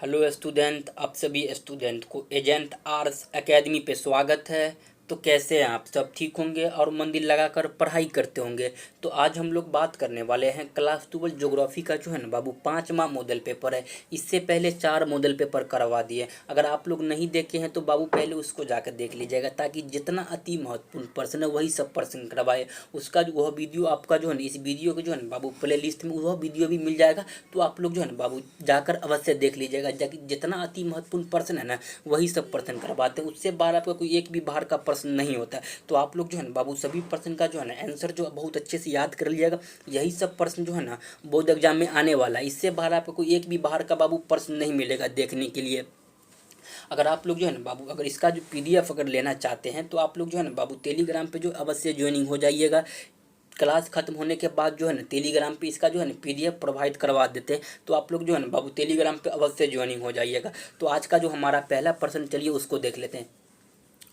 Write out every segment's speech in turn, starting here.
Hello student, आप सभी student को एजेंट आर्ट्स एकेडमी पे स्वागत है। तो कैसे हैं आप? सब ठीक होंगे और मन दिल लगाकर पढ़ाई करते होंगे। तो आज हम लोग बात करने वाले हैं क्लास 12 ज्योग्राफी का जो है ना बाबू 5वां मॉडल पेपर है। इससे पहले 4 मॉडल पेपर करवा दिए। अगर आप लोग नहीं देखे हैं तो बाबू पहले उसको जाकर देख लीजिएगा, ताकि जितना अति महत्वपूर्ण प्रश्न है वही सब प्रश्न करवाए। उसका जो वह वीडियो आपका जो है ना, इस वीडियो के जो है ना बाबू प्ले लिस्ट में वह वीडियो भी मिल जाएगा। तो आप लोग जो है ना बाबू जाकर अवश्य देख लीजिएगा, जाकि जितना अति महत्वपूर्ण प्रश्न है ना वही सब प्रश्न करवाते हैं। उससे बाहर आपका कोई एक भी बाहर का प्रश्न नहीं होता है। तो आप लोग जो है ना बाबू सभी प्रश्न का जो है ना आंसर जो बहुत अच्छे से याद कर लीजिएगा। यही सब प्रश्न जो है ना बोर्ड एग्जाम में आने वाला है। इससे बाहर आपको कोई एक भी बाहर का बाबू प्रश्न नहीं मिलेगा देखने के लिए। अगर आप लोग जो है ना बाबू अगर इसका जो पीडीएफ अगर लेना चाहते हैं तो आप लोग जो है ना बाबू टेलीग्राम पे जो अवश्य ज्वाइनिंग हो जाइएगा। क्लास खत्म होने के बाद जो है ना टेलीग्राम पे इसका जो है ना पीडीएफ प्रोवाइड करवा देते हैं। तो आप लोग जो है ना बाबू टेलीग्राम पे अवश्य ज्वाइनिंग हो जाइएगा। तो आज का जो हमारा पहला प्रश्न, चलिए उसको देख लेते हैं।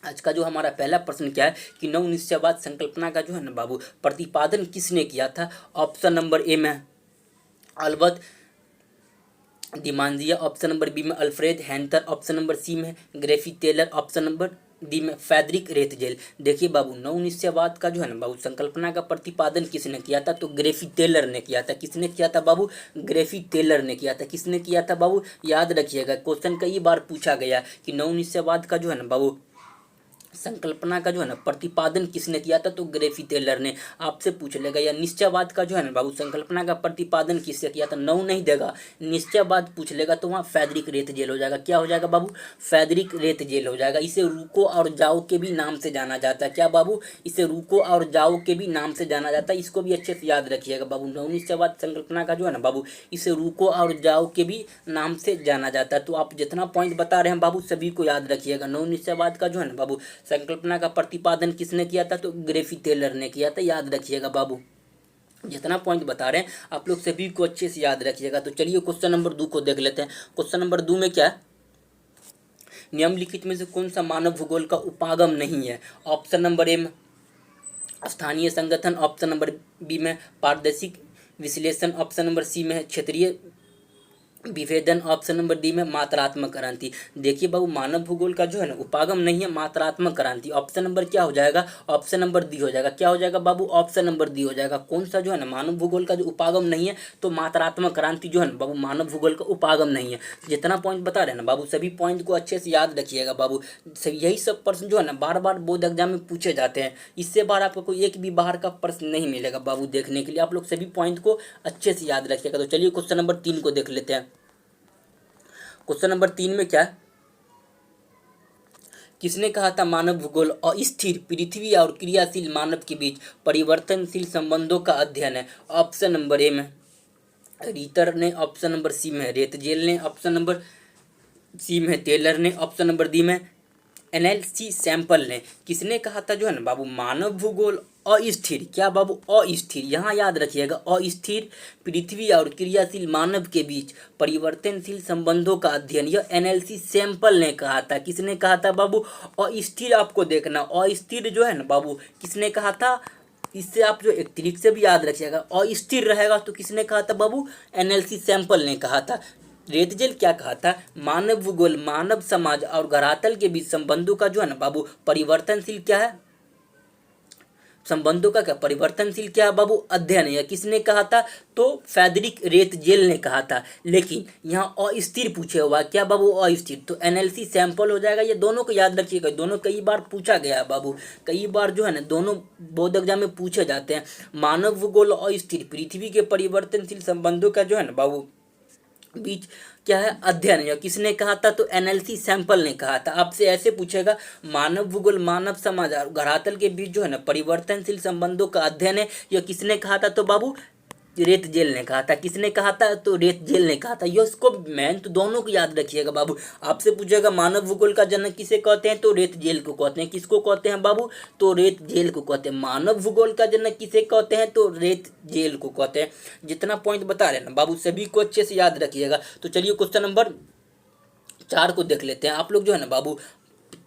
आज का जो हमारा पहला प्रश्न क्या है कि नव निश्चयवाद संकल्पना का जो है ना बाबू प्रतिपादन किसने किया था? ऑप्शन नंबर ए में अल्बर्ट डिमांजिया, ऑप्शन नंबर बी में अल्फ्रेड हैंटर, ऑप्शन नंबर सी में ग्रेफी टेलर, ऑप्शन नंबर डी में फ्रेडरिक रेथजेल। देखिए बाबू नव निश्चयवाद का जो है ना बाबू संकल्पना का प्रतिपादन किसने किया था? तो ग्रेफी टेलर ने किया था। किसने किया था बाबू? ग्रेफी टेलर ने किया था। किसने किया था बाबू? याद रखिएगा, क्वेश्चन कई बार पूछा गया कि नव निश्चयवाद का जो है ना बाबू संकल्पना का जो है ना प्रतिपादन किसने किया था? तो ग्रेफी टेलर ने। आपसे पूछ लेगा या निश्चयवाद का जो है ना बाबू संकल्पना का प्रतिपादन किससे किया था? नौ नहीं देगा, निश्चयवाद पूछ लेगा तो वहाँ फ्रेडरिक रेथजेल हो जाएगा। क्या हो जाएगा बाबू? फ्रेडरिक रेथजेल हो जाएगा। इसे रुको और जाओ के भी नाम से जाना जाता है। क्या बाबू? इसे रुको और जाओ के भी नाम से जाना जाता है। इसको भी अच्छे से याद रखिएगा बाबू। नौ निश्चयवाद संकल्पना का जो है ना बाबू इसे रुको और जाओ के भी नाम से जाना जाता है। तो आप जितना पॉइंट बता रहे हैं बाबू सभी को याद रखिएगा। नौ निश्चयवाद का जो है ना बाबू संकल्पना का प्रतिपादन किसने किया था? तो ग्रेफी टेलर ने किया था। याद रखिएगा बाबू, जितना पॉइंट बता रहे हैं आप लोग सभी को अच्छे से याद रखिएगा। तो चलिए क्वेश्चन नंबर 2 को देख लेते हैं। क्वेश्चन नंबर 2 में क्या है? निम्नलिखित में से कौन सा मानव भूगोल का उपागम नहीं है? ऑप्शन नंबर ए में स्थानीय संगठन, ऑप्शन नंबर बी में पारदर्शिक विश्लेषण, ऑप्शन नंबर सी में क्षेत्रीय विभेदन, ऑप्शन नंबर डी में मात्रात्मक क्रांति। देखिए बाबू मानव भूगोल का जो है ना उपागम नहीं है, मात्रात्मक क्रांति। ऑप्शन नंबर क्या हो जाएगा? ऑप्शन नंबर डी हो जाएगा। क्या हो जाएगा बाबू? ऑप्शन नंबर डी हो जाएगा। कौन सा जो है ना मानव भूगोल का जो उपागम नहीं है? तो मात्रात्मक क्रांति जो है ना बाबू मानव भूगोल का उपागम नहीं है। जितना पॉइंट बता रहे हैं ना बाबू सभी पॉइंट को अच्छे से याद रखिएगा बाबू। यही सब प्रश्न जो है ना बार बार बोर्ड एग्जाम में पूछे जाते हैं। इससे बाहर आपको कोई एक भी बाहर का प्रश्न नहीं मिलेगा बाबू देखने के लिए। आप लोग सभी पॉइंट को अच्छे से याद रखिएगा। तो चलिए क्वेश्चन नंबर 3 को देख लेते हैं। क्वेश्चन नंबर 3 में क्या है? किसने कहा था मानव भूगोल अस्थिर पृथ्वी और क्रियाशील मानव के बीच परिवर्तनशील संबंधों का अध्ययन है? ऑप्शन नंबर ए में रीटर ने, ऑप्शन नंबर सी में रेतजेल ने, ऑप्शन नंबर सी में टेलर ने, ऑप्शन नंबर डी में एनएलसी सैंपल ने। किसने कहा था जो है ना बाबू मानव भूगोल अस्थिर? क्या बाबू? अस्थिर। यहाँ याद रखिएगा अस्थिर पृथ्वी और क्रियाशील मानव के बीच परिवर्तनशील संबंधों का अध्ययन, यह एनएलसी सैंपल ने कहा था। किसने कहा था बाबू? अस्थिर। आपको देखना अस्थिर जो है ना बाबू किसने कहा था? इससे आप जो एक तरीके से भी याद रखिएगा अस्थिर रहेगा तो किसने कहा था बाबू? एनएलसी सैंपल ने कहा था। रेतजेल क्या कहा था? मानव भूगोल मानव समाज और धरातल के बीच संबंधों का जो है ना बाबू परिवर्तनशील क्या है? संबंधों का क्या परिवर्तनशील क्या है बाबू? अध्ययन है। किसने कहा था? तो फ्रेडरिक रेतजेल ने कहा था। लेकिन यहाँ अस्थिर पूछे हुआ क्या बाबू? अस्थिर। तो एनएलसी सैंपल हो जाएगा। ये दोनों को याद रखिएगा, दोनों कई बार पूछा गया है बाबू। कई बार जो है ना दोनों बोर्ड एग्जाम में पूछे जाते हैं। मानव भूगोल अस्थिर पृथ्वी के परिवर्तनशील संबंधों का जो है ना बाबू बीच क्या है? अध्ययन। या किसने कहा था? तो एनएलसी सैंपल ने कहा था। आपसे ऐसे पूछेगा मानव भूगोल मानव समाज और धरातल के बीच जो है ना परिवर्तनशील संबंधों का अध्ययन है, यह किसने कहा था? तो बाबू रेतजेल ने कहा था। किसने कहा था? तो रेतजेल ने कहा था। ये उसको मैन तो दोनों को याद रखिएगा बाबू। आपसे पूछेगा मानव भूगोल का जनक किसे कहते हैं? तो रेतजेल को कहते हैं। किसको कहते हैं बाबू? तो रेतजेल को कहते हैं। मानव भूगोल का जनक किसे कहते हैं? तो रेतजेल को कहते हैं। जितना पॉइंट बता रहे हैं ना बाबू सभी को अच्छे से याद रखिएगा। तो चलिए क्वेश्चन नंबर 4 को देख लेते हैं। आप लोग जो है ना बाबू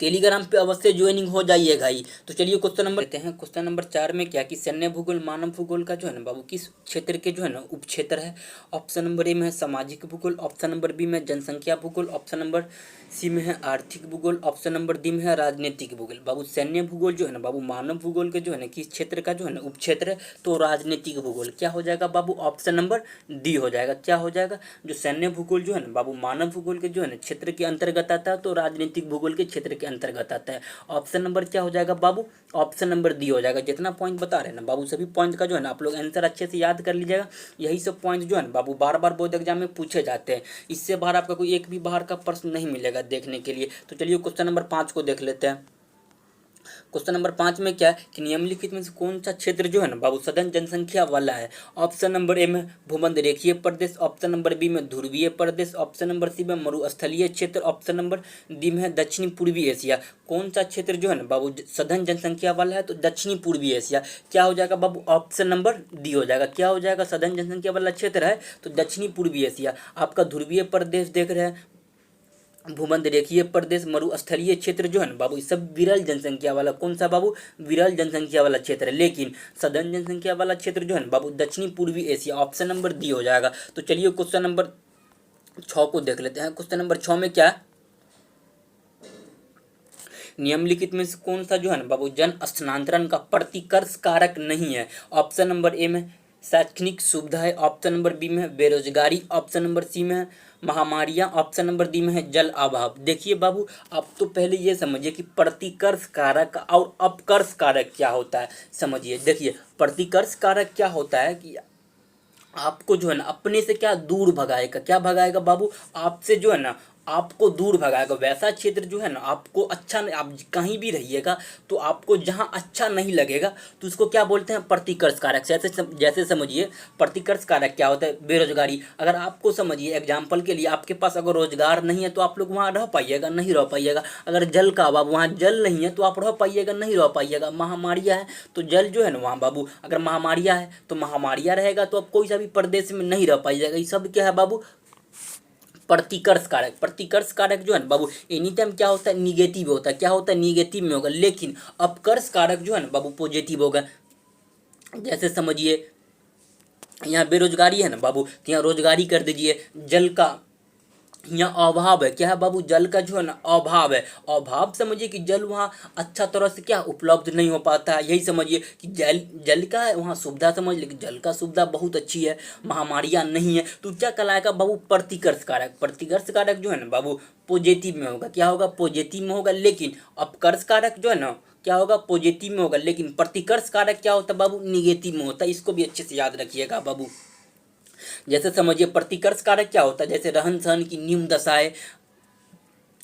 टेलीग्राम पे अवश्य ज्वाइनिंग हो जाइएगा ही। तो चलिए क्वेश्चन नंबर लेते हैं। क्वेश्चन नंबर 4 में क्या कि सैन्य भूगोल मानव भूगोल का जो है ना बाबू किस क्षेत्र के जो है ना उप क्षेत्र है। ऑप्शन नंबर ए में है सामाजिक भूगोल, ऑप्शन नंबर बी में जनसंख्या भूगोल, ऑप्शन नंबर सी में है आर्थिक भूगोल, ऑप्शन नंबर डी में है राजनीतिक भूगोल। बाबू सैन्य भूगोल जो है ना बाबू मानव भूगोल के जो है ना किस क्षेत्र का जो है ना उप क्षेत्र है, तो राजनीतिक भूगोल। क्या हो जाएगा बाबू, ऑप्शन नंबर डी हो जाएगा। क्या हो जाएगा, जो सैन्य भूगोल जो है ना बाबू मानव भूगोल के जो है ना क्षेत्र के अंतर्गत आता है, तो राजनीतिक भूगोल के क्षेत्र के अंतर्गत आता है। ऑप्शन नंबर क्या हो जाएगा बाबू, ऑप्शन नंबर डी हो जाएगा। जितना पॉइंट बता रहे हैं ना बाबू सभी पॉइंट का जो है ना आप लोग आंसर अच्छे से याद कर लीजिएगा। यही सब पॉइंट जो है ना बाबू बार बार बोर्ड एग्जाम में पूछे जाते हैं। इससे बाहर आपका कोई एक भी बाहर का प्रश्न नहीं मिलेगा देखने के लिए। तो चलिए क्वेश्चन नंबर 5 को देख लेते हैं। क्वेश्चन नंबर 5 में क्या है कि निम्नलिखित में से कौन सा क्षेत्र जो है ना बाबू सघन जनसंख्या वाला है। ऑप्शन नंबर ए में भूमध्य रेखीय प्रदेश, ऑप्शन नंबर बी में ध्रुवीय प्रदेश, ऑप्शन नंबर सी में मरुस्थलीय क्षेत्र, ऑप्शन नंबर डी में है दक्षिणी पूर्वी एशिया। कौन सा क्षेत्र जो है ना बाबू सघन जनसंख्या वाला है, तो दक्षिणी पूर्वी एशिया। क्या हो जाएगा बाबू, ऑप्शन नंबर डी हो जाएगा। क्या हो जाएगा, सघन जनसंख्या वाला क्षेत्र है तो दक्षिणी पूर्वी एशिया। आपका ध्रुवीय प्रदेश देख रहे हैं, भूमध्य रेखीय प्रदेश, मरुस्थलीय क्षेत्र जो है ना बाबू सब विरल जनसंख्या वाला। कौन सा बाबू, विरल जनसंख्या वाला क्षेत्र है। लेकिन सघन जनसंख्या वाला क्षेत्र जो है ना बाबू दक्षिणी पूर्वी एशिया। ऑप्शन नंबर डी हो जाएगा। तो चलिए क्वेश्चन नंबर 6 को देख लेते हैं। क्वेश्चन नंबर 6 में क्या है, निम्नलिखित में से कौन सा जो है ना बाबू जन स्थानांतरण का प्रतिकर्ष कारक नहीं है। ऑप्शन नंबर ए में शैक्षणिक सुविधा है, ऑप्शन नंबर बी में है बेरोजगारी, ऑप्शन नंबर सी में है महामारियां, ऑप्शन नंबर डी में है जल अभाव। देखिए बाबू आप तो पहले ये समझिए कि प्रतिकर्ष कारक और अपकर्ष कारक क्या होता है समझिए। देखिए प्रतिकर्ष कारक क्या होता है कि आपको जो है ना अपने से क्या दूर भगाएगा। क्या भगाएगा बाबू, आपसे जो है ना आपको दूर भगाएगा। वैसा क्षेत्र जो है ना आपको अच्छा नहीं, आप कहीं भी रहिएगा तो आपको जहाँ अच्छा नहीं लगेगा तो उसको क्या बोलते हैं, प्रतिकर्ष कारक। जैसे समझिए प्रतिकर्ष कारक क्या होता है, बेरोजगारी। अगर आपको समझिए एग्जाम्पल के लिए आपके पास अगर रोजगार नहीं है तो आप लोग वहाँ रह पाइएगा, नहीं रह पाइएगा। अगर जल का अभाव, वहाँ जल नहीं है तो आप रह पाइएगा, नहीं रह पाइएगा। महामारियाँ है तो जल जो है ना वहाँ बाबू, अगर महामारियाँ है तो महामारियाँ रहेगा तो आप कोई सा भी प्रदेश में नहीं रह पाइएगा। ये सब क्या है बाबू, प्रतिकर्ष कारक। प्रतिकर्ष कारक जो है ना बाबू एनी टाइम क्या होता है, निगेटिव होता है। क्या होता है, निगेटिव में होगा। लेकिन अपकर्ष कारक जो है ना बाबू पॉजिटिव होगा। जैसे समझिए यहाँ बेरोजगारी है ना बाबू, तो यहाँ रोजगारी कर दीजिए। जल का यहाँ अभाव है, क्या है बाबू, जल का जो है ना अभाव है। अभाव समझिए कि जल वहाँ अच्छा तरह से क्या उपलब्ध नहीं हो पाता है। यही समझिए कि जल का है वहाँ सुविधा समझ, लेकिन जल का सुविधा बहुत अच्छी है, महामारियाँ नहीं है। तो क्या कहलाएगा बाबू, प्रतिकर्ष कारक। प्रतिकर्ष कारक जो है ना बाबू पॉजिटिव में होगा। क्या होगा, पॉजिटिव में होगा। लेकिन अपकर्ष कारक जो है ना क्या होगा, पॉजिटिव में होगा। लेकिन प्रतिकर्ष कारक क्या होता है बाबू, निगेटिव में होता है। इसको भी अच्छे से याद रखिएगा बाबू। जैसे समझिए प्रतिकर्ष कारक क्या होता है, जैसे रहन सहन की न्यून दशाएं,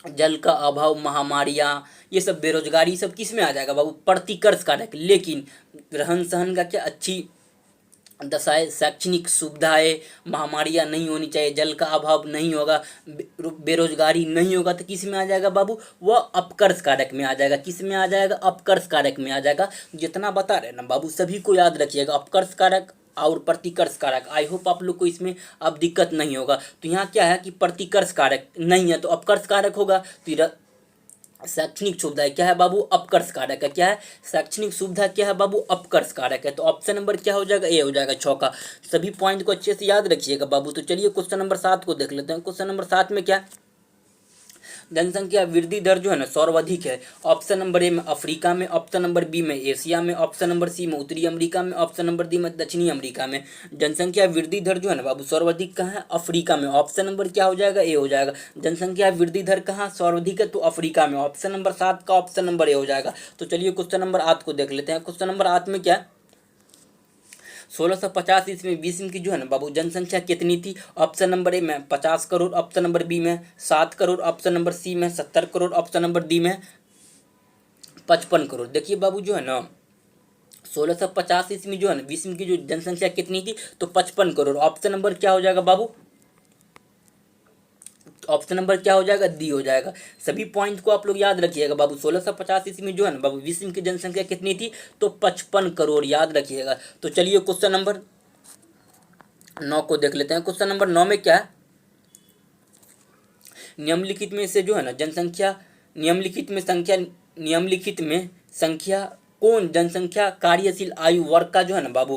जल का अभाव, महामारियाँ, ये सब बेरोजगारी, सब किस में आ जाएगा बाबू, प्रतिकर्ष कारक। लेकिन रहन सहन का क्या अच्छी दशाएं, शैक्षणिक सुविधाएं, महामारियाँ नहीं होनी चाहिए, जल का अभाव नहीं होगा, बेरोजगारी नहीं होगा, तो किस में आ जाएगा बाबू, वह अपकर्ष कारक में आ जाएगा। किस में आ जाएगा, अपकर्ष कारक में आ जाएगा। जितना बता रहे ना बाबू सभी को याद रखिएगा, अपकर्ष कारक और प्रतिकर्ष कारक। आई होप आप लोग को इसमें अब दिक्कत नहीं होगा। तो यहाँ क्या है कि प्रतिकर्ष कारक नहीं है तो अपकर्ष कारक होगा। तो शैक्षणिक सुविधा क्या है बाबू, अपकर्ष कारक है। क्या है, शैक्षणिक सुविधा क्या है बाबू, अपकर्ष कारक है। तो ऑप्शन नंबर क्या हो जाएगा, ए हो जाएगा, 6 का। सभी पॉइंट को अच्छे से याद रखिएगा बाबू। तो चलिए क्वेश्चन नंबर 7 को देख लेते हैं। क्वेश्चन नंबर 7 में क्या, जनसंख्या वृद्धि दर जो है ना सर्वाधिक है। ऑप्शन नंबर ए में अफ्रीका में, ऑप्शन नंबर बी में एशिया में, ऑप्शन नंबर सी में उत्तरी अमेरिका में, ऑप्शन नंबर डी में दक्षिणी अमेरिका में। जनसंख्या वृद्धि दर जो है ना बाबू सर्वाधिक कहाँ है, अफ्रीका में। ऑप्शन नंबर क्या हो जाएगा, ए हो जाएगा। जनसंख्या वृद्धि दर कहाँ सर्वाधिक है, तो अफ्रीका में। ऑप्शन नंबर 7 का ऑप्शन नंबर ए हो जाएगा। तो चलिए क्वेश्चन नंबर 8 को देख लेते हैं। क्वेश्चन नंबर 8 में क्या, 1650 ईस्वी में विश्व की जो है ना बाबू जनसंख्या कितनी थी। ऑप्शन नंबर ए में 50 करोड़, ऑप्शन नंबर बी में 7 करोड़, ऑप्शन नंबर सी में 70 करोड़, ऑप्शन नंबर डी में 55 करोड़। देखिए बाबू जो है ना 1650 ईस्वी में जो है ना विश्व की जो जनसंख्या कितनी थी, तो 55 करोड़। ऑप्शन नंबर क्या हो जाएगा बाबू, ऑप्शन नंबर क्या हो जाएगा, डी हो जाएगा। सभी पॉइंट को आप लोग याद रखिएगा बाबू। 1650 ईस्वी में जो है ना बाबू विश्व की जनसंख्या कितनी थी, तो 55 करोड़, याद रखिएगा। तो चलिए क्वेश्चन नंबर 9 को देख लेते हैं। क्वेश्चन नंबर 9 में क्या है, निम्नलिखित में से जो है ना जनसंख्या निम्नलिखित में संख्या कौन जनसंख्या कार्यशील आयु वर्ग का जो है ना बाबू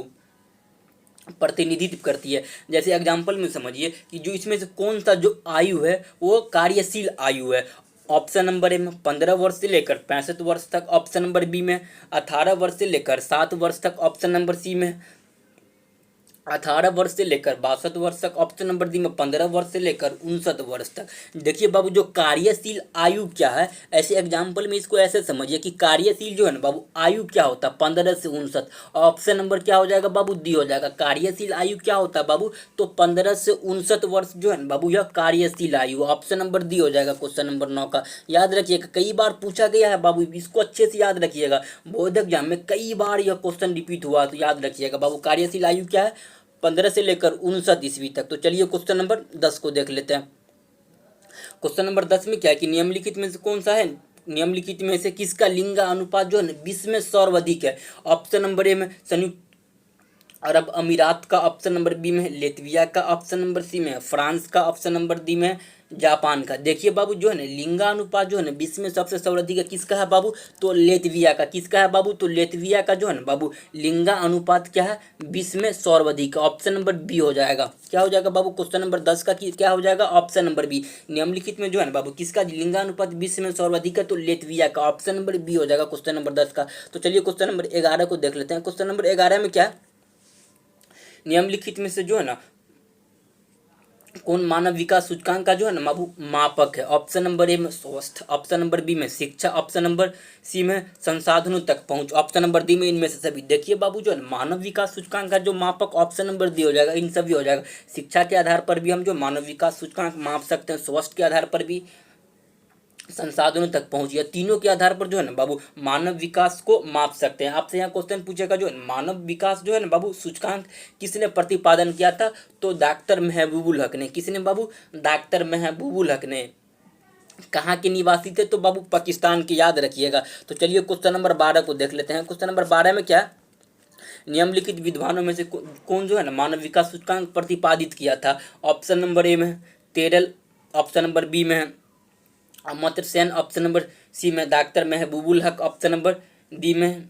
प्रतिनिधित्व करती है। जैसे एग्जाम्पल में समझिए कि जो इसमें से कौन सा जो आयु है वो कार्यशील आयु है। ऑप्शन नंबर ए में 15 वर्ष से लेकर 65 वर्ष तक, ऑप्शन नंबर बी में 18 वर्ष से लेकर 7 वर्ष तक, ऑप्शन नंबर सी में 18 वर्ष से लेकर 62 वर्ष तक, ऑप्शन नंबर डी में 15 वर्ष से लेकर 59 वर्ष तक। देखिए बाबू जो कार्यशील आयु क्या है, ऐसे एग्जाम्पल में इसको ऐसे समझिए कि कार्यशील जो है ना बाबू आयु क्या होता है 15 से 59। ऑप्शन नंबर क्या हो जाएगा बाबू डी हो जाएगा। कार्यशील आयु क्या होता है बाबू, तो 15 से 59 वर्ष जो है ना बाबू यह कार्यशील आयु, ऑप्शन नंबर डी हो जाएगा क्वेश्चन नंबर 9 का। याद रखिएगा, कई बार पूछा गया है बाबू, इसको अच्छे से याद रखिएगा। बोर्ड एग्जाम में कई बार यह क्वेश्चन रिपीट हुआ, तो याद रखिएगा बाबू कार्यशील आयु क्या है 15 से लेकर 59 ईस्वी तक। तो चलिए क्वेश्चन नंबर 10 को देख लेते हैं। क्वेश्चन नंबर 10 में क्या है कि निम्नलिखित में से कौन सा है, निम्नलिखित में से किसका लिंग अनुपात जो है ना विश्व में सर्वाधिक है। ऑप्शन नंबर ए में संयुक्त अरब अमीरात का, ऑप्शन नंबर बी में लेत्विया का, ऑप्शन नंबर सी में फ्रांस का, ऑप्शन नंबर डी में जापान का। देखिए बाबू जो है ना लिंगानुपात जो है ना विश्व में सबसे सर्वाधिक है किसका है बाबू, तो लेत्विया का। किसका है बाबू, तो लेत्विया का जो है ना बाबू लिंगा अनुपात क्या है विश्व में सर्वाधिक, ऑप्शन नंबर बी हो जाएगा। क्या हो जाएगा बाबू क्वेश्चन नंबर 10 का क्या हो जाएगा, ऑप्शन नंबर बी। निम्नलिखित में जो है ना बाबू किसका लिंगानुपात विश्व में सर्वाधिक है, तो लेत्विया का, ऑप्शन नंबर बी हो जाएगा क्वेश्चन नंबर 10 का। तो चलिए क्वेश्चन नंबर 11 को देख लेते हैं। क्वेश्चन नंबर 11 में क्या है, निम्नलिखित में से जो है ना कौन मानव विकास सूचकांक का जो है ना बाबू मापक है। ऑप्शन नंबर ए में स्वास्थ्य, ऑप्शन नंबर बी में शिक्षा, ऑप्शन नंबर सी में संसाधनों तक पहुंच, ऑप्शन नंबर डी में इनमें से सभी। देखिए बाबू जो है मानव विकास सूचकांक का जो मापक ऑप्शन नंबर डी हो जाएगा, इन सभी हो जाएगा। शिक्षा के आधार पर भी हम जो मानव विकास सूचकांक माप सकते हैं, स्वास्थ्य के आधार पर भी, संसाधनों तक पहुंच, या तीनों के आधार पर जो है ना बाबू मानव विकास को माप सकते हैं। आपसे यहाँ क्वेश्चन पूछेगा जो मानव विकास जो है ना बाबू सूचकांक किसने प्रतिपादन किया था, तो डॉक्टर महबूबुल हक ने। किसने बाबू, डॉक्टर महबूबुल हक ने। कहाँ के निवासी थे, तो बाबू पाकिस्तान के, याद रखिएगा। तो चलिए क्वेश्चन नंबर 12 को देख लेते हैं। क्वेश्चन नंबर 12 में क्या है, निम्नलिखित विद्वानों में से कौन जो है ना मानव विकास सूचकांक प्रतिपादित किया था। ऑप्शन नंबर ए में टेरल, ऑप्शन नंबर बी में Amartya Sen, option number C में डॉक्टर महबूबुल हक, ऑप्शन नंबर डी में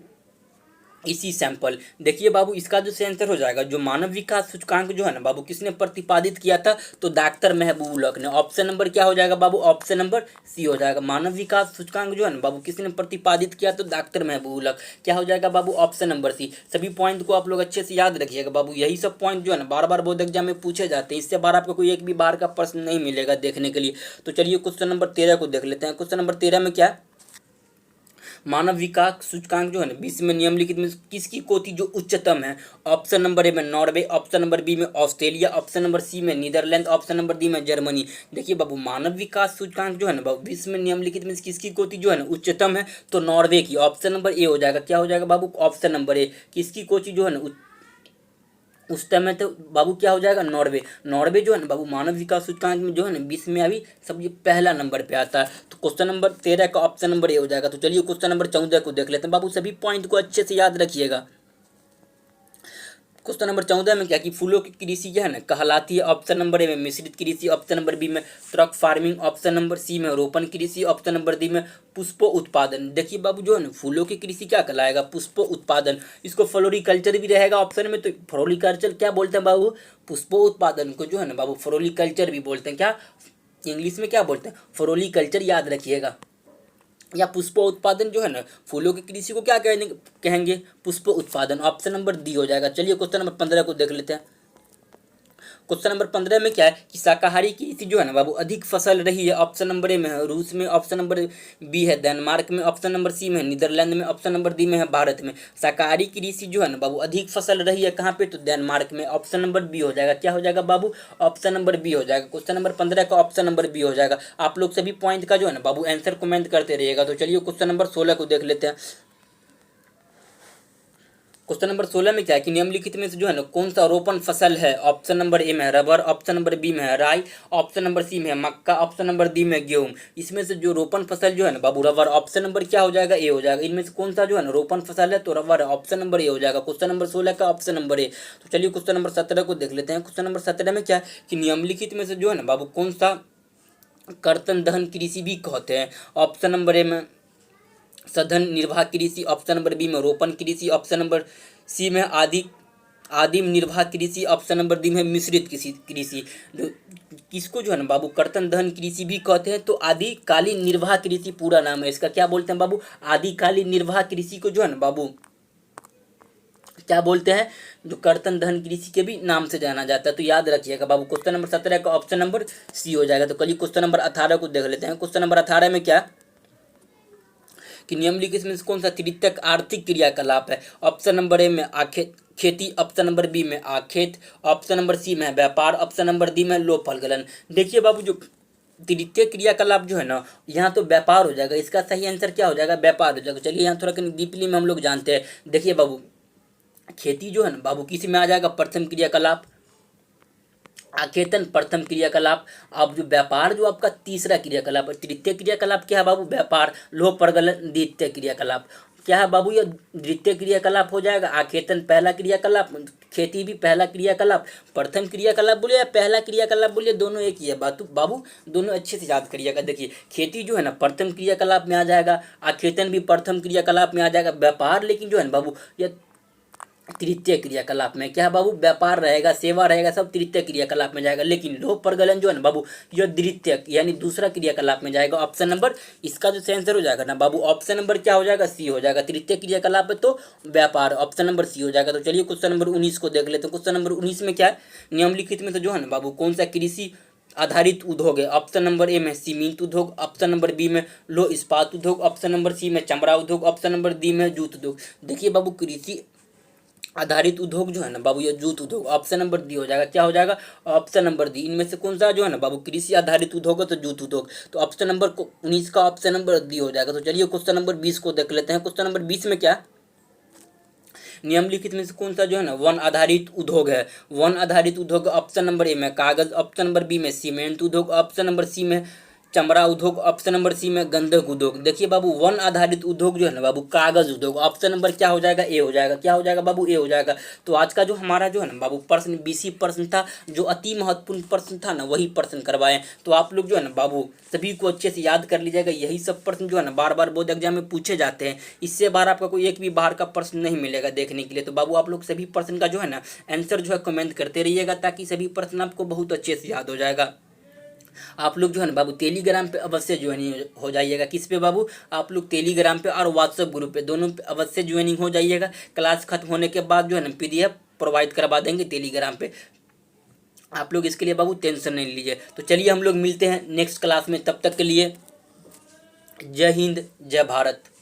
इसी सैंपल। देखिए बाबू इसका जो आंसर हो जाएगा, जो मानव विकास सूचकांक जो है ना बाबू किसने प्रतिपादित किया था, तो डॉक्टर महबूबुल हक ने। ऑप्शन नंबर क्या हो जाएगा बाबू, ऑप्शन नंबर सी हो जाएगा। मानव विकास सूचकांक जो है ना बाबू किसने प्रतिपादित किया, तो डॉक्टर महबूबुल हक। क्या हो जाएगा बाबू, ऑप्शन नंबर सी। सभी पॉइंट को आप लोग अच्छे से याद रखिएगा बाबू, यही सब पॉइंट जो है ना बार बार बोर्ड एग्जाम में पूछे जाते हैं, इससे बार आपको कोई एक भी बार का प्रश्न नहीं मिलेगा देखने के लिए। तो चलिए क्वेश्चन नंबर 13 को देख लेते हैं। क्वेश्चन नंबर 13 में क्या है, मानव विकास सूचकांक जो है ना विश्व में निम्नलिखित में किसकी कोटि जो उच्चतम है। ऑप्शन नंबर ए में नॉर्वे, ऑप्शन नंबर बी में ऑस्ट्रेलिया, ऑप्शन नंबर सी में नीदरलैंड, ऑप्शन नंबर डी में जर्मनी। देखिए बाबू मानव विकास सूचकांक जो है ना बाबू विश्व में निम्नलिखित में किसकी कोटि जो है ना उच्चतम है, तो नॉर्वे की। ऑप्शन नंबर ए हो जाएगा। क्या हो जाएगा बाबू, ऑप्शन नंबर ए। किसकी कोटि जो है ना उस टाइम में, तो बाबू क्या हो जाएगा, नॉर्वे। नॉर्वे जो है ना बाबू मानव विकास सूचकांक में जो है ना विश्व में अभी सब ये पहला नंबर पे आता है। तो क्वेश्चन नंबर 13 का ऑप्शन नंबर ए हो जाएगा। तो चलिए क्वेश्चन नंबर 14 को देख लेते हैं। बाबू सभी पॉइंट को अच्छे से याद रखिएगा। क्वेश्चन नंबर 14 में क्या कि फूलों की कृषि जो है ना कहलाती है। ऑप्शन नंबर ए में मिश्रित कृषि, ऑप्शन नंबर बी में truck farming, option number C में रोपण कृषि, ऑप्शन नंबर डी में पुष्प उत्पादन। देखिए बाबू जो है ना फूलों की कृषि क्या कहलाएगा, पुष्प उत्पादन। इसको फ्लोरिकल्चर भी रहेगा ऑप्शन में, तो फ्लोरिकल्चर क्या बोलते हैं बाबू, पुष्प उत्पादन को जो है ना बाबू फ्लोरिकल्चर भी बोलते हैं। क्या इंग्लिश में क्या बोलते हैं, फ्लोरिकल्चर, याद रखिएगा। या पुष्प उत्पादन जो है ना फूलों की कृषि को क्या कहेंगे, पुष्प उत्पादन। ऑप्शन नंबर डी हो जाएगा। चलिए क्वेश्चन नंबर 15 को देख लेते हैं। क्वेश्चन नंबर 15 में क्या है कि शाकाहारी कृषि जो है ना बाबू अधिक फसल रही है। ऑप्शन नंबर ए में है रूस में, ऑप्शन नंबर बी है डेनमार्क में, ऑप्शन नंबर सी में है नीदरलैंड में, ऑप्शन नंबर डी में है भारत में। शाकाहारी कृषि जो है ना बाबू अधिक फसल रही है कहाँ पे, तो डेनमार्क में। ऑप्शन नंबर बी हो जाएगा। क्या हो जाएगा बाबू, ऑप्शन नंबर बी हो जाएगा। क्वेश्चन नंबर 15 का ऑप्शन नंबर बी हो जाएगा। आप लोग सभी पॉइंट का जो है ना बाबू आंसर कमेंट करते रहिएगा। तो चलिए क्वेश्चन नंबर 16 को देख लेते हैं। क्वेश्चन नंबर 16 में क्या है कि निम्नलिखित में से जो है ना कौन सा रोपण फसल है। ऑप्शन नंबर ए में है रबर, ऑप्शन नंबर बी में है राई, ऑप्शन नंबर सी में है मक्का, ऑप्शन नंबर डी में गेहूं। इसमें से जो रोपण फसल जो है ना बाबू रबर, ऑप्शन नंबर क्या हो जाएगा, ए हो जाएगा। इनमें से कौन सा जो है ना रोपण फसल है, तो रबर है, ऑप्शन नंबर ए हो जाएगा। क्वेश्चन नंबर 16 का ऑप्शन नंबर ए। तो चलिए क्वेश्चन नंबर 17 को देख लेते हैं। क्वेश्चन नंबर 17 में क्या है कि निम्नलिखित में से जो है ना बाबू कौन सा कर्तन दहन कृषि भी कहते हैं। ऑप्शन नंबर ए में सघन निर्वाह कृषि, ऑप्शन नंबर बी में रोपण कृषि, ऑप्शन नंबर सी में आदिम निर्वाह कृषि, ऑप्शन नंबर डी में मिश्रित कृषि। किसको जो है ना बाबू कर्तन दहन कृषि भी कहते हैं, तो आदिकालीन निर्वाह कृषि पूरा नाम है इसका। क्या बोलते हैं बाबू? आदिकालीन निर्वाह कृषि को जो है ना बाबू क्या बोलते हैं? जो कर्तन दहन कृषि के भी नाम से जाना जाता है। तो याद रखिएगा बाबू, क्वेश्चन नंबर 17 का ऑप्शन नंबर सी हो जाएगा। तो कल क्वेश्चन नंबर 18 को देख लेते हैं। क्वेश्चन नंबर 18 में क्या कि निम्नलिखित में से कौन सा तृतीयक आर्थिक क्रियाकलाप है? ऑप्शन नंबर ए में आखेत खेती, ऑप्शन नंबर बी में आखेत, ऑप्शन नंबर सी में व्यापार, ऑप्शन नंबर डी में लो फलगलन। देखिए बाबू, जो तृतीय क्रियाकलाप जो है ना, यहाँ तो व्यापार हो जाएगा। इसका सही आंसर क्या हो जाएगा? व्यापार हो जाएगा। चलिए यहाँ थोड़ा डीपली में हम लोग जानते हैं। देखिए बाबू, खेती जो है ना बाबू किसी में आ जाएगा? प्रथम क्रियाकलाप। आखेतन प्रथम क्रियाकलाप। अब जो व्यापार जो आपका तीसरा क्रियाकलाप है। तृतीय क्रियाकलाप क्या है बाबू? व्यापार। लोह प्रगलन द्वितीय क्रियाकलाप। क्या है बाबू? यह द्वितीय क्रियाकलाप हो जाएगा। आखेतन पहला क्रियाकलाप, खेती भी पहला क्रियाकलाप। प्रथम क्रियाकलाप बोले या पहला क्रियाकलाप बोले, दोनों एक ही है बाबू, दोनों अच्छे से याद करिएगा। देखिए खेती जो है ना प्रथम क्रियाकलाप में आ जाएगा, आखेतन भी प्रथम क्रियाकलाप में आ जाएगा। व्यापार लेकिन जो है ना बाबू यह तृतीय क्रियाकलाप में। क्या है बाबू? व्यापार रहेगा, सेवा रहेगा, सब तृतीय क्रियाकलाप में जाएगा। लेकिन लोह प्रगलन जो है ना बाबू यह द्वितीय यानी दूसरा क्रियाकलाप में जाएगा। ऑप्शन नंबर इसका जो आंसर हो जाएगा ना बाबू, ऑप्शन नंबर क्या हो जाएगा? सी हो जाएगा। तृतीय क्रियाकलाप है तो व्यापार, ऑप्शन नंबर सी हो जाएगा। तो चलिए क्वेश्चन नंबर 19 को देख लेते हैं। क्वेश्चन नंबर 19 में क्या है? निम्नलिखित में से जो है ना बाबू कौन सा कृषि आधारित उद्योग है? ऑप्शन नंबर ए में सीमेंट उद्योग, ऑप्शन नंबर बी में लो इस्पात उद्योग, ऑप्शन नंबर सी में चमड़ा उद्योग, ऑप्शन नंबर डी में जूट उद्योग। देखिए बाबू, कृषि आधारित उद्योग जो है ना बाबू ये जूट उद्योग। ऑप्शन नंबर डी हो जाएगा। क्या हो जाएगा? Option number D. इनमें से कौन सा जो है ना बाबू कृषि आधारित उद्योग है? तो जूट उद्योग। तो ऑप्शन नंबर 19 का ऑप्शन नंबर डी हो जाएगा। तो चलिए क्वेश्चन नंबर 20 को देख लेते हैं। क्वेश्चन नंबर 20 में क्या निम्नलिखित में से कौन सा जो है ना वन आधारित उद्योग है? वन आधारित उद्योग ऑप्शन नंबर ए में कागज, ऑप्शन नंबर बी में सीमेंट उद्योग, ऑप्शन नंबर सी में चमड़ा उद्योग, ऑप्शन नंबर सी में गंधक उद्योग। देखिए बाबू, वन आधारित उद्योग जो है ना बाबू कागज उद्योग। ऑप्शन नंबर क्या हो जाएगा? ए हो जाएगा। क्या हो जाएगा बाबू? ए हो जाएगा। तो आज का जो हमारा जो है ना बाबू प्रश्न 20 प्रश्न था, जो अति महत्वपूर्ण प्रश्न था ना, वही प्रश्न करवाए। तो आप लोग जो है ना बाबू सभी को अच्छे से याद कर लीजिएगा। यही सब प्रश्न जो है ना बार बार बोर्ड एग्जाम में पूछे जाते हैं। इससे बार आपका कोई एक भी बाहर का प्रश्न नहीं मिलेगा देखने के लिए। तो बाबू आप लोग सभी प्रश्न का जो है ना आंसर जो है कमेंट करते रहिएगा, ताकि सभी प्रश्न आपको बहुत अच्छे से याद हो जाएगा। आप लोग जो है ना बाबू टेलीग्राम पे अवश्य ज्वाइनिंग हो जाइएगा। किस पे बाबू? आप लोग टेलीग्राम पे और व्हाट्सएप ग्रुप पे, दोनों पे अवश्य ज्वाइनिंग हो जाइएगा। क्लास खत्म होने के बाद जो है ना PDF प्रोवाइड करवा देंगे टेलीग्राम पे। आप लोग इसके लिए बाबू टेंशन नहीं लीजिए। तो चलिए हम लोग मिलते हैं नेक्स्ट क्लास में। तब तक के लिए जय हिंद, जय भारत।